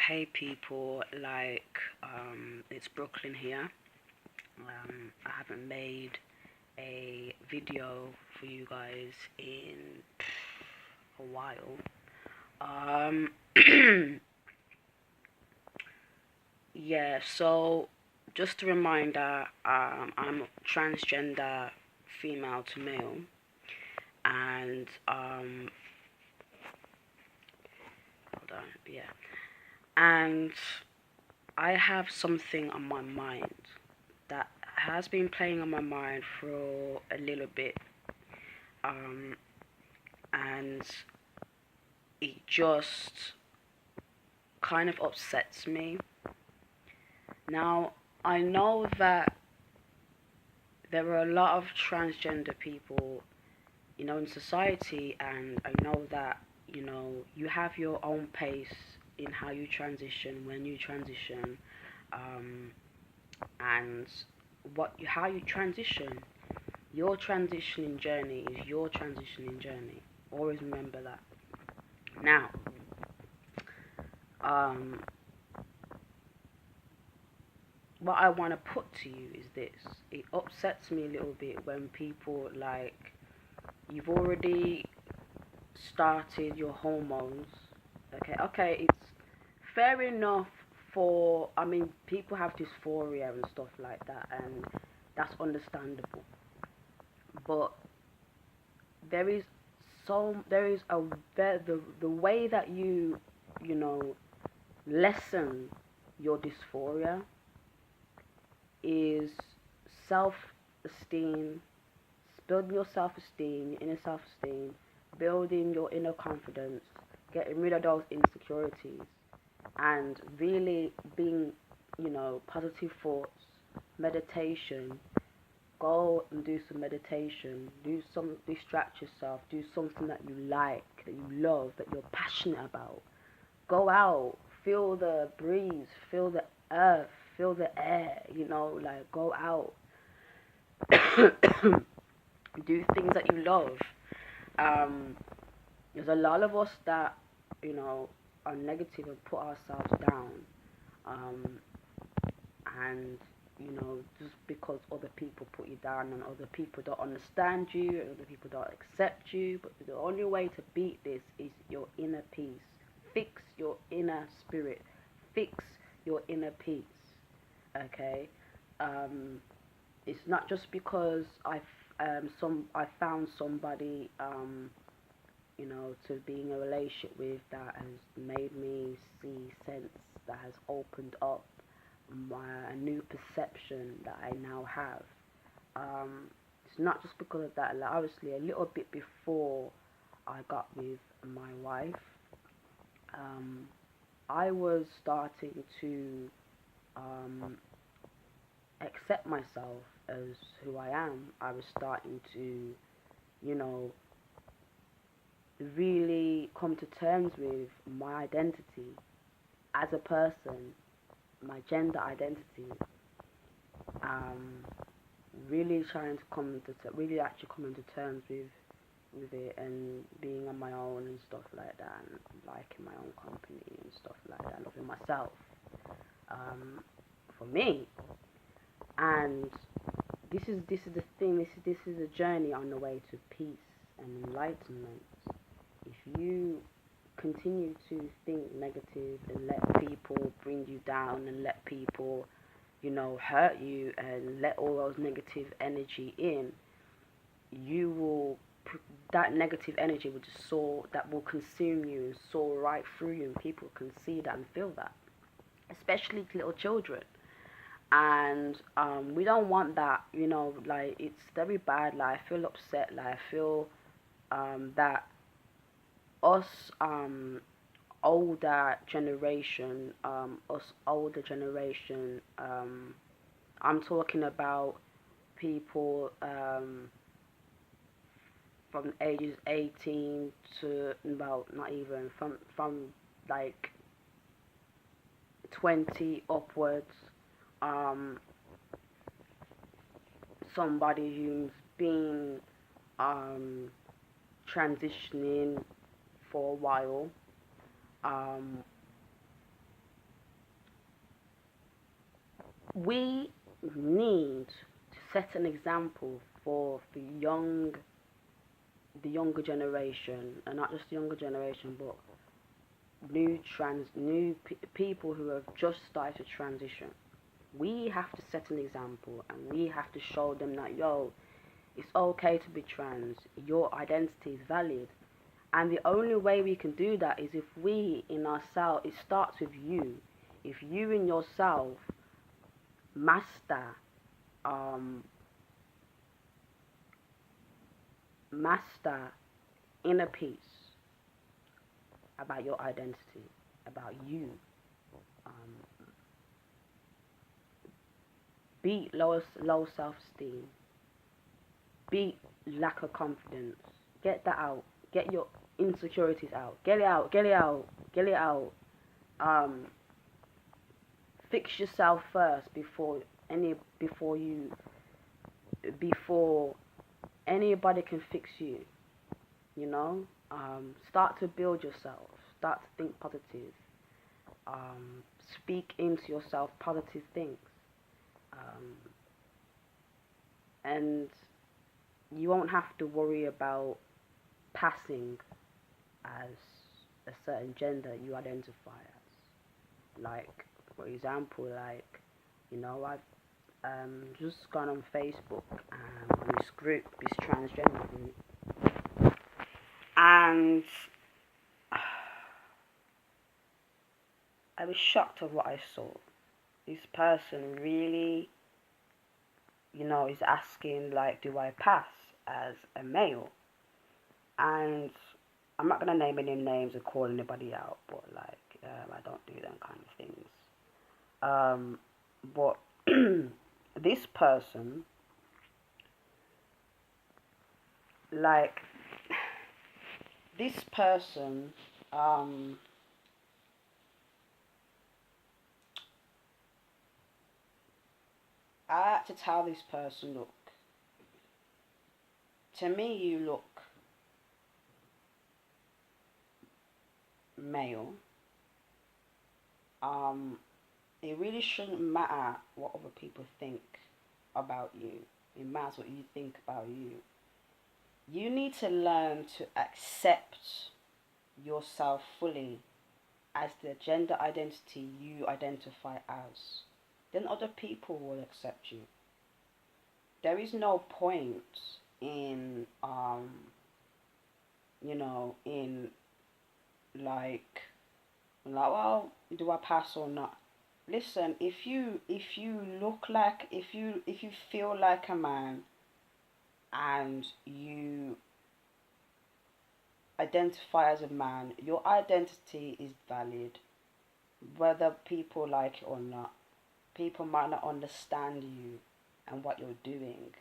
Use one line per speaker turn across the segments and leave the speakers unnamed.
Hey people, it's Brooklyn here. I haven't made a video for you guys in a while. Um, yeah, so just a reminder, I'm transgender female to male, and hold on, yeah, and I have something on my mind that has been playing on my mind for a little bit, um, and it just kind of upsets me. Now, I know that there are a lot of transgender people, in society, and I know that, you have your own pace in how you transition, when you transition, um, and how you transition. Your transitioning journey is your transitioning journey. Always remember that. Now, um, what I want to put to you is this. It upsets me a little bit when people, you've already started your hormones. Okay, it's fair enough people have dysphoria and stuff like that, and that's understandable. But there is there is the way that you know, lessen your dysphoria is self-esteem, building your self-esteem, your inner self-esteem, building your inner confidence, getting rid of those insecurities, and really being, positive thoughts, meditation. Go and do some meditation, distract yourself, do something that you like, that you love, that you're passionate about. Go out, feel the breeze, feel the earth, feel the air, go out. Do things that you love. Um, there's a lot of us that, you know, are negative and put ourselves down. Um, and, just because other people put you down and other people don't understand you and other people don't accept you. But the only way to beat this is your inner peace. Fix your inner spirit. Fix your inner peace. Okay? It's not just because I found somebody to be in a relationship with that has made me see sense, that has opened up a new perception that I now have. It's not just because of that. Like, obviously, a little bit before I got with my wife, um, I was starting to um, accept myself as who I am. I was starting to, you know, really come to terms with my identity as a person, my gender identity. Um, really trying to really actually coming to terms with it, and being on my own and stuff like that, and liking my own company and stuff like that, and loving myself. For me, and this is the thing. This is a journey on the way to peace and enlightenment. If you continue to think negative and let people bring you down and let people, hurt you and let all those negative energy in, you will that negative energy will just soar, that will consume you and soar right through you, and people can see that and feel that, especially little children. And we don't want that, it's very bad. Like, I feel upset, like, I feel that us older generation, I'm talking about people from ages 18 to about, not even, from like 20 upwards, um, somebody who's been um, transitioning for a while, um, we need to set an example for the younger generation, and not just the younger generation, but people who have just started to transition. We have to set an example, and we have to show them that, yo, it's okay to be trans. Your identity is valid. And the only way we can do that is if we in ourselves, it starts with you. If you in yourself master um master inner peace about your identity, about you, um, beat low self-esteem, beat lack of confidence. Get that out. Get your insecurities out. Get it out. Get it out. Get it out. Um, Fix yourself first before anybody can fix you. You know. Start to build yourself. Start to think positive. Speak into yourself positive things. Um, and you won't have to worry about passing as a certain gender you identify as. Like, for example, like, I've just gone on Facebook on this group, this transgender group, and I was shocked at what I saw. This person really, is asking, like, do I pass as a male? And I'm not gonna name any names or call anybody out, but like, I don't do them kind of things. But this person, like, this person, I had to tell this person, look, to me, you look male. It really shouldn't matter what other people think about you. It matters what you think about you. You need to learn to accept yourself fully as the gender identity you identify as. Then other people will accept you. There is no point in in like, well, do I pass or not? Listen, if you look like, if you feel like a man and you identify as a man, your identity is valid, whether people like it or not. People might not understand you and what you're doing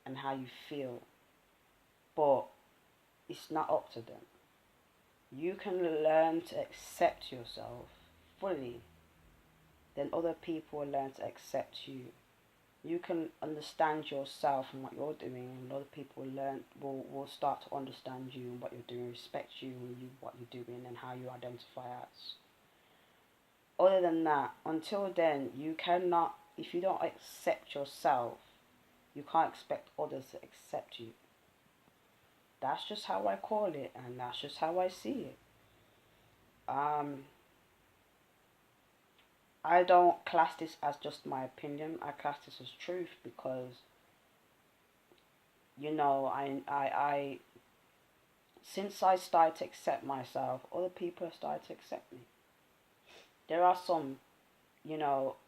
and how you feel, but it's not up to them. You can learn to accept yourself fully, then other people will learn to accept you. You can understand yourself and what you're doing, and other people will start to understand you and what you're doing, respect you and what you're doing and how you identify as. Other than that, until then, you cannot, if you don't accept yourself, you can't expect others to accept you. That's just how I call it, and that's just how I see it. I don't class this as just my opinion. I class this as truth because, I since I started to accept myself, other people have started to accept me. There are some,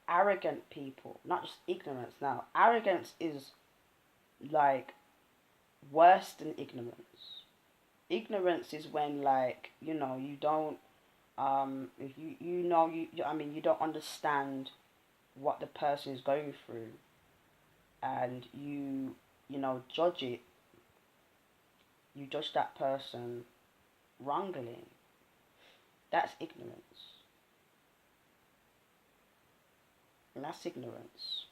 arrogant people, not just ignorance now. Arrogance is like worse than ignorance. Ignorance is when, like, you don't if you don't understand what the person is going through, and judge it. You judge that person wrongly. That's ignorance. And that's ignorance.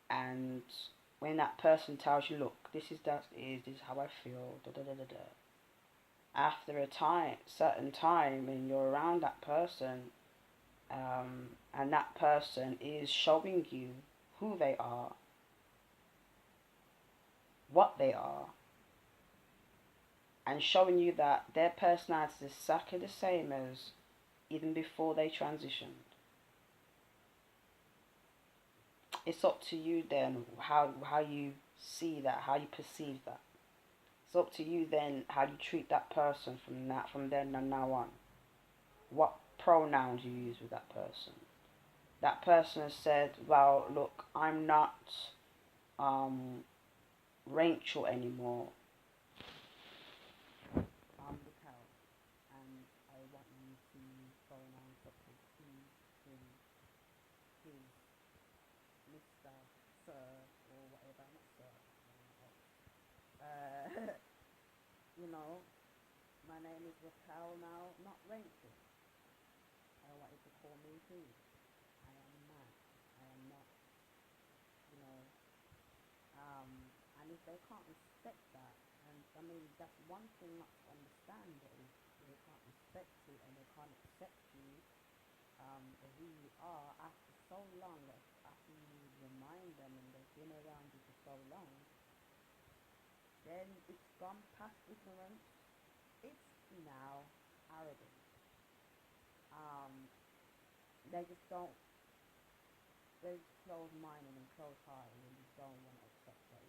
And when that person tells you, look, this is how I feel, da da da da da. After a certain time, when you're around that person, and that person is showing you who they are, what they are, and showing you that their personality is exactly the same as even before they transitioned. It's up to you then how you see that, how you perceive that. It's up to you then how you treat that person from then and now on. What pronouns you use with that person. That person has said, well, look, I'm not um, Rachel anymore. I'm the cow, and I want you to pronoun such as he, him, his, Mr., Sir, or whatever. Not Sir. You know, my name is Raquel now, not Rachel. I want you to call me he. I am man. I am not, you know. And if they can't respect that, and I mean that's one thing not to understand, that is they can't respect it and they can't accept you for who you are after so long, after you remind them and they've been around you for so long, then it's gone past ignorance. It's now arrogant. They just don't. They're closed-minded and closed-hearted and just don't want to accept that.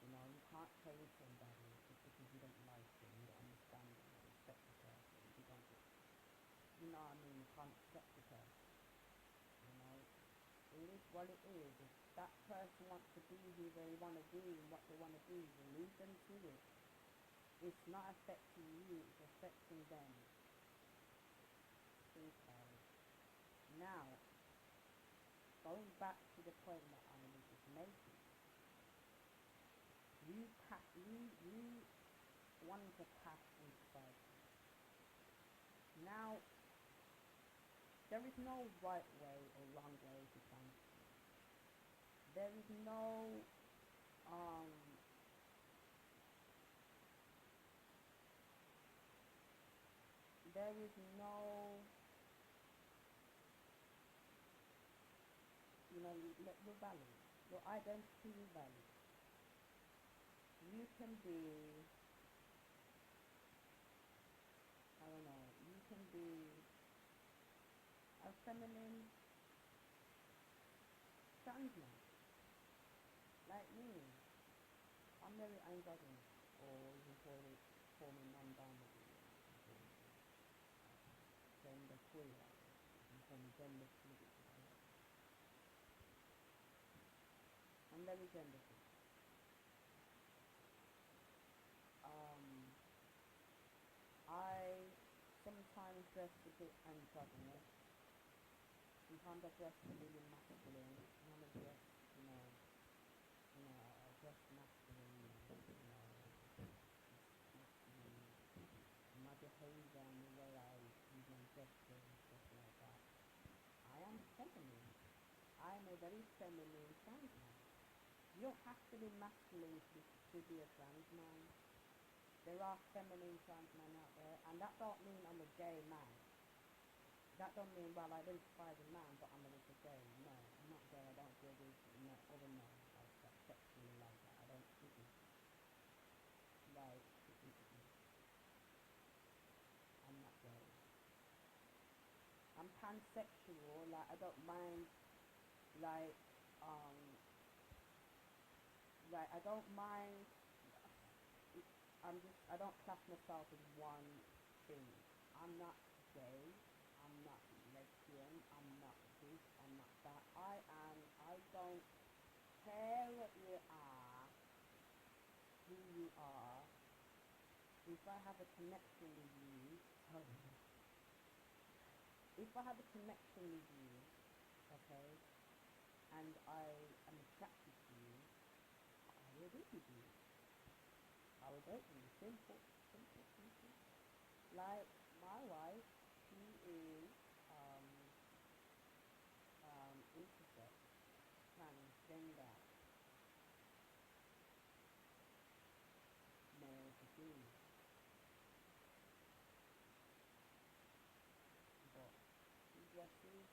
You know, you can't change somebody just because you don't like them, you don't understand them, you don't respect the person. You don't, you know what I mean? You can't accept the person. You know, it is what it is. If that person wants to be who they want to be and what they want to be, you leave them to it. It's not affecting you, it's affecting them. Okay. Now, going back to the point that I was just making, you wanting to pass in society. Now, there is no right way or wrong way to transition. There is no um there is no, you know, you're valid. Your identity is valid. You can be, I don't know, you can be a feminine trans man, like me. I'm very androgynous, or you can call me non-binary, or you can call me gender queer, you can call me gender fluid. I'm very gender fluid. Um, I sometimes dress a bit androgynous. Sometimes I dress really masculine. Sometimes I dress, you know, I dress masculine. Masculine. My behavior and the way I use my gestures and stuff like that. I am feminine. I am a very feminine trans man. You don't have to be masculine to be a trans man. There are feminine trans men out there, and that don't mean I'm a gay man. That don't mean, well, I identify as a man, but I'm a little gay. No, I'm not gay. I don't deal with other men like that, sexually like that. I don't, like, I'm not gay. I'm pansexual. Like, I don't mind, like, um, I don't mind. I don't class myself as one thing. I'm not gay. I'm not lesbian. I'm not this. I'm not that. I don't care what you are, who you are. If I have a connection with you, if I have a connection with you, okay, and I am attracted to you, I will be with you. I will date you. Simple, simple, simple. Like my wife, she is um intersex, transgender, male to female, but she dresses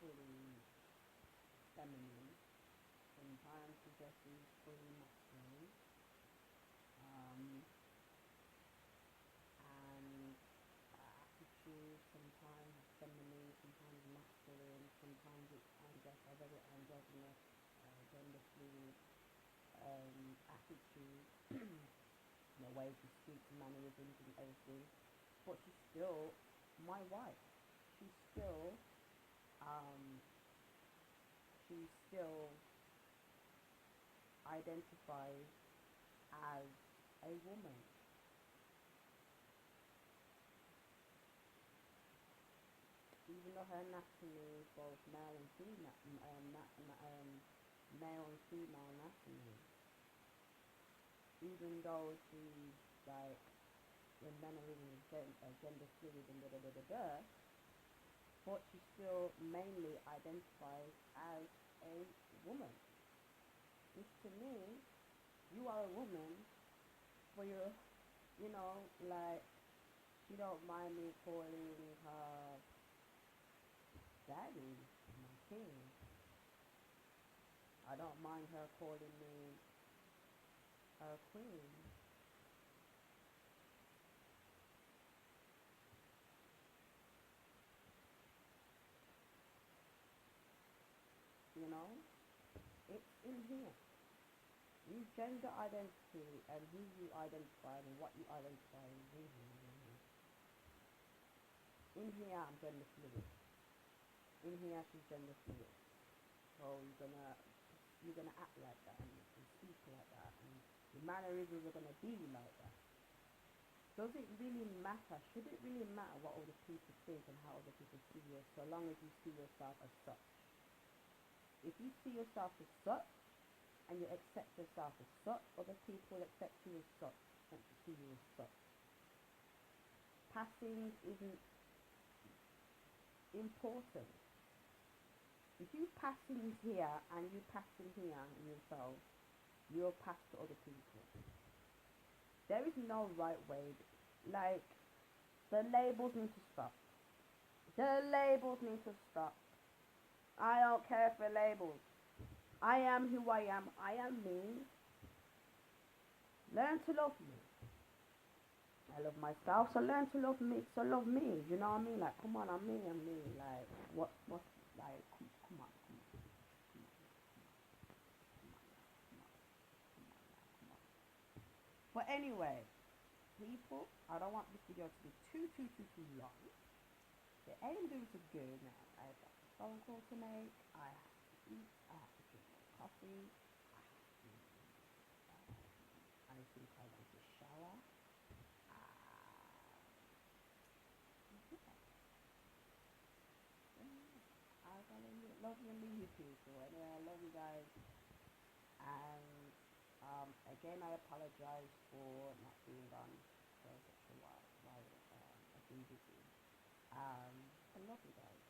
fully feminine. Sometimes she dresses fully masculine. Um, and attitude sometimes feminine, sometimes masculine, sometimes it's a very androgynous, gender fluid attitude, the way she speaks, mannerisms and everything. But she's still my wife. She's still um, she still identifies as a woman. Even though her anatomy is both male and female, male and female anatomy, even though she's like when mannerism is gender fluid and da da da da da, but she still mainly identifies as a woman. Which to me, you are a woman for your, like she don't mind me calling her daddy, my king. I don't mind her calling me her queen. You know, it's in here. You gender identity and who you identify and what you identify is in here. In here, I'm gender fluid. In here, she's gender fluid. So you're gonna act like that and speak like that and your mannerisms are gonna be like that. Does it really matter? Should it really matter what other people think and how other people see you, so long as you see yourself as such? If you see yourself as such and you accept yourself as such, other people accept you as such and see you as such. Passing isn't important. If you passing here and you passing here in yourself, you'll pass to other people. There is no right way. Like, the labels need to stop. The labels need to stop. I don't care for labels. I am who I am. I am me. Learn to love me. I love myself, so learn to love me. So love me. You know what I mean? Like, come on, I'm me. Like, what, like, come on, come on, come on, come on. But anyway, people, I don't want this video to be too long. The aim is to go now. I have a phone call to make. I have to eat. I have to drink my coffee. I have to. I think I want to shower. I'm gonna love you and leave you people. Anyway, I love you guys. And again, I apologize for not being on for such a while. I've been busy. I love you guys.